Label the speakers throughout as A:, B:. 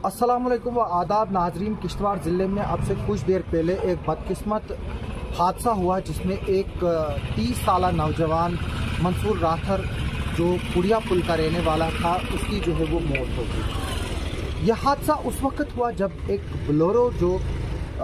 A: अस्सलाम वालेकुम व आदाब नाजरीन। किश्तवाड़ ज़िले में अब से कुछ देर पहले एक बदकिस्मत हादसा हुआ जिसमें एक 30 साल नौजवान मंसूर राथर जो कुड़िया पुल का रहने वाला था उसकी जो है वो मौत हो गई। यह हादसा उस वक्त हुआ जब एक बोलेरो जो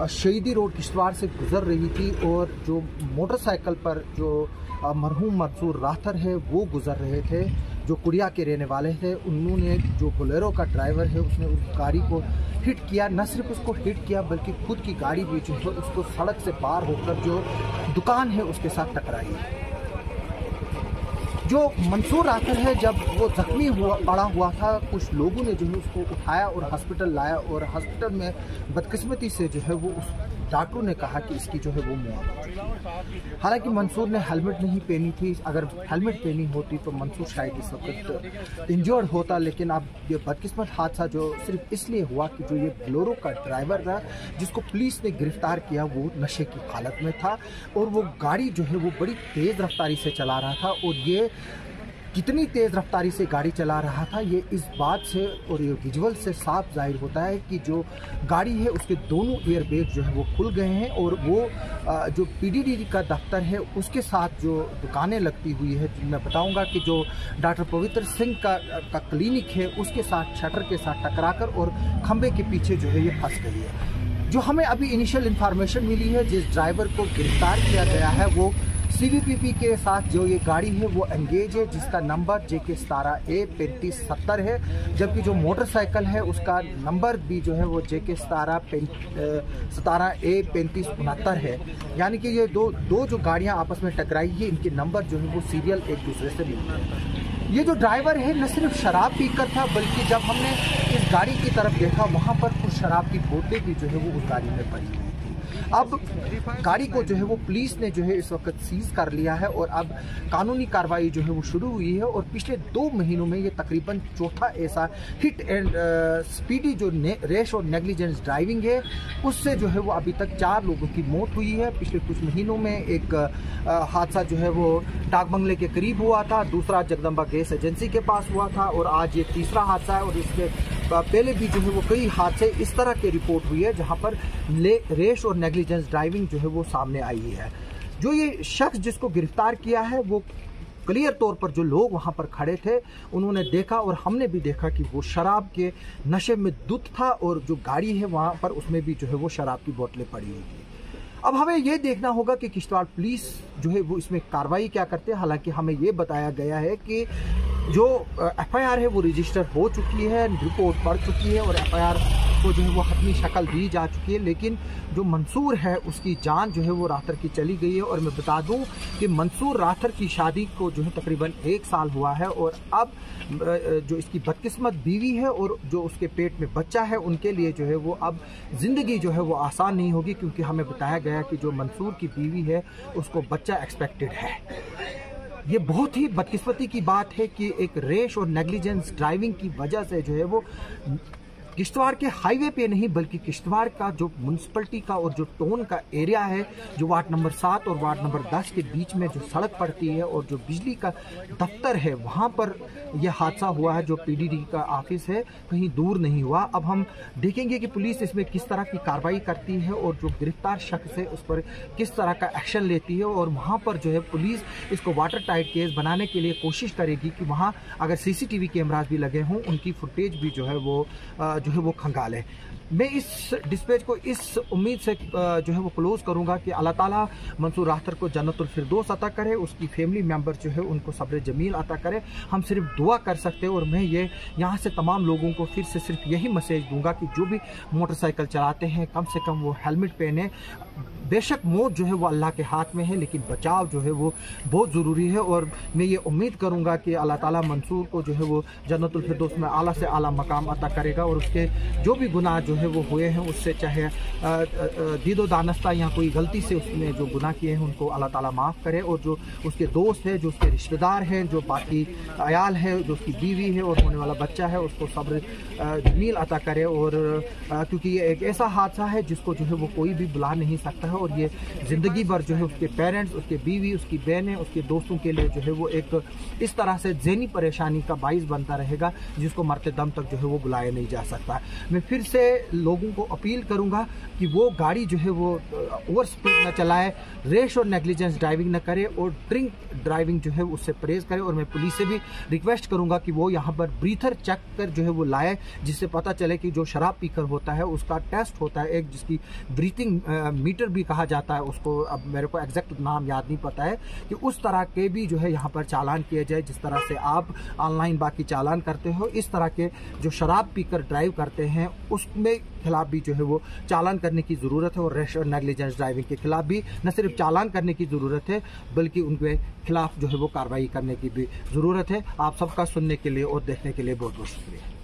A: शहीदी रोड किश्तवाड़ से गुजर रही थी और जो मोटरसाइकिल पर जो मरहूम मंसूर राथर है वो गुजर रहे थे, जो कुड़िया के रहने वाले थे। उन्होंने जो बोलेरो का ड्राइवर है उसने उस गाड़ी को हिट किया। न सिर्फ उसको हिट किया बल्कि खुद की गाड़ी भी जो है उसको सड़क से पार होकर जो दुकान है उसके साथ टकराई। जो मंसूर राथर है जब वो जख्मी पड़ा हुआ था, कुछ लोगों ने जो है उसको उठाया और हॉस्पिटल लाया और हॉस्पिटल में बदकिस्मती से जो है वो उस डॉक्टर ने कहा कि इसकी जो है वो मौत। हालांकि मंसूर ने हेलमेट नहीं पहनी थी। अगर हेलमेट पहनी होती तो मंसूर शायद इस वक्त इंजर्ड होता। लेकिन अब ये बदकिस्मत हादसा जो सिर्फ इसलिए हुआ कि जो ये बोलेरो का ड्राइवर था जिसको पुलिस ने गिरफ्तार किया वो नशे की हालत में था और वो गाड़ी जो है वो बड़ी तेज़ रफ्तारी से चला रहा था। और ये कितनी तेज़ रफ्तारी से गाड़ी चला रहा था ये इस बात से और ये विजुअल से साफ जाहिर होता है कि जो गाड़ी है उसके दोनों एयरबैग जो है वो खुल गए हैं और वो जो पीडीडी का दफ्तर है उसके साथ जो दुकानें लगती हुई है, मैं बताऊंगा कि जो डॉक्टर पवित्र सिंह का क्लिनिक है उसके साथ शटर के साथ टकराकर और खंबे के पीछे जो है ये फंस गई है। जो हमें अभी इनिशियल इन्फॉर्मेशन मिली है, जिस ड्राइवर को गिरफ्तार किया गया है वो CVPP के साथ जो ये गाड़ी है वो एंगेज है, जिसका नंबर JK 17A 3570 है, जबकि जो मोटरसाइकिल है उसका नंबर भी जो है वो JK 17A 3569 है। यानी कि ये दो जो गाड़ियां आपस में टकराई है इनके नंबर जो है वो सीरियल एक दूसरे से मिलते हैं। ये जो ड्राइवर है न सिर्फ शराब पीकर था बल्कि जब हमने इस गाड़ी की तरफ देखा वहाँ पर कुछ शराब की बोतलें भी जो है वो उस गाड़ी में पड़ी हुई थी। अब गाड़ी को जो है वो पुलिस ने जो है इस वक्त सीज कर लिया है और अब कानूनी कार्रवाई जो है वो शुरू हुई है। और पिछले 2 महीनों में ये तकरीबन चौथा ऐसा हिट एंड स्पीडी जो रेश और नेग्लिजेंस ड्राइविंग है उससे जो है वो अभी तक 4 लोगों की मौत हुई है। पिछले कुछ महीनों में एक हादसा जो है वो डाक बंगले के करीब हुआ था, दूसरा जगदम्बा गैस एजेंसी के पास हुआ था और आज ये तीसरा हादसा है। और इसके पहले भी जो है वो कई हादसे इस तरह के रिपोर्ट हुई है जहां पर रेश और नेग्लिजेंस ड्राइविंग जो है वो सामने आई है। जो ये शख्स जिसको गिरफ्तार किया है वो क्लियर तौर पर जो लोग वहां पर खड़े थे उन्होंने देखा और हमने भी देखा कि वो शराब के नशे में धुत था और जो गाड़ी है वहां पर उसमें भी जो है वो शराब की बोतलें पड़ी हुई थी। अब हमें ये देखना होगा कि किश्तवाड़ पुलिस जो है वो इसमें कार्रवाई क्या करते हैं। हालांकि हमें ये बताया गया है कि जो FIR है वो रजिस्टर हो चुकी है, रिपोर्ट पड़ चुकी है और FIR को जो है वो हतमी शक्ल दी जा चुकी है। लेकिन जो मंसूर है उसकी जान जो है वो राथर की चली गई है। और मैं बता दूं कि मंसूर राथर की शादी को जो है तकरीबन 1 साल हुआ है और अब जो इसकी बदकिस्मत बीवी है और जो उसके पेट में बच्चा है उनके लिए जो है वो अब ज़िंदगी जो है वो आसान नहीं होगी, क्योंकि हमें बताया गया कि जो मंसूर की बीवी है उसको बच्चा एक्सपेक्टेड है। ये बहुत ही बदकिस्मती की बात है कि एक रेश और नेग्लिजेंस ड्राइविंग की वजह से जो है वो किश्तवाड़ के हाईवे पे नहीं बल्कि किश्तवाड़ का जो म्यूनसिपलिटी का और जो टाउन का एरिया है, जो वार्ड नंबर 7 और वार्ड नंबर 10 के बीच में जो सड़क पड़ती है और जो बिजली का दफ्तर है वहाँ पर यह हादसा हुआ है। जो PDD का ऑफिस है कहीं दूर नहीं हुआ। अब हम देखेंगे कि पुलिस इसमें किस तरह की कार्रवाई करती है और जो गिरफ्तार शख्स है उस पर किस तरह का एक्शन लेती है। और वहाँ पर जो है पुलिस इसको वाटर टाइट केस बनाने के लिए कोशिश करेगी कि वहाँ अगर CCTV कैमराज भी लगे हों उनकी फुटेज भी जो है वो खंगाले। मैं इस डिस्पैच को इस उम्मीद से जो है वो क्लोज करूंगा कि अल्लाह ताला मंसूर राथर को जन्नतुल फिरदौस अता करे, उसकी फैमिली मेंबर जो है उनको सब्र जमील अता करे। हम सिर्फ दुआ कर सकते हैं। और मैं ये यहाँ से तमाम लोगों को फिर से सिर्फ यही मैसेज दूंगा कि जो भी मोटरसाइकिल चलाते हैं कम से कम वो हेलमेट पहने। बेशक मौत जो है वो अल्लाह के हाथ में है लेकिन बचाव जो है वो बहुत ज़रूरी है। और मैं ये उम्मीद करूँगा कि अल्लाह ताला मंसूर को जो है वो जन्नतुल फिरदौस में आला से आला मकाम अता करेगा और उसके जो भी गुनाह जो है वो हुए हैं उससे चाहे दीदो दानस्ता या कोई गलती से उसने जो गुनाह किए हैं उनको अल्लाह ताला माफ़ करे। और जो उसके दोस्त हैं, जो उसके रिश्तेदार हैं, जो बाकी अयाल है, जो उसकी बीवी है और होने वाला बच्चा है उसको सब्र जमील अता करे। और क्योंकि ये एक ऐसा हादसा है जिसको जो है वो कोई भी बुला नहीं सकता है और ये ज़िंदगी भर जो है उसके पेरेंट्स, उसके बीवी, उसकी बहनें, उसके दोस्तों के लिए जो है वो एक इस तरह से ज़हनी परेशानी का बाइस बनता रहेगा जिसको मरते दम तक जो है वो बुलाया नहीं जा सकता। होता है। मैं फिर से लोगों को अपील करूंगा कि वो गाड़ी जो है वो ओवर स्पीड न चलाए, रेश और नेग्लिजेंस ड्राइविंग न करे और ड्रिंक ड्राइविंग जो है उससे परहेज करे। और मैं पुलिस से भी रिक्वेस्ट करूंगा कि वो यहाँ पर ब्रीथर चेक कर जो है वो लाए, जिससे पता चले कि जो शराब पीकर होता है उसका टेस्ट होता है एक, जिसकी ब्रीथिंग मीटर भी कहा जाता है उसको, अब मेरे को एग्जैक्ट नाम याद नहीं पता है, कि उस तरह के भी जो है यहाँ पर चालान किए जाए। जिस तरह से आप ऑनलाइन बाकी चालान करते हो, इस तरह के जो शराब पीकर ड्राइव करते हैं उसमें खिलाफ भी जो है वो चालान करने की ज़रूरत है। और रैश और नेग्लिजेंस ड्राइविंग के खिलाफ भी न सिर्फ चालान करने की ज़रूरत है बल्कि उनके खिलाफ जो है वो कार्रवाई करने की भी ज़रूरत है। आप सबका सुनने के लिए और देखने के लिए बहुत बहुत शुक्रिया।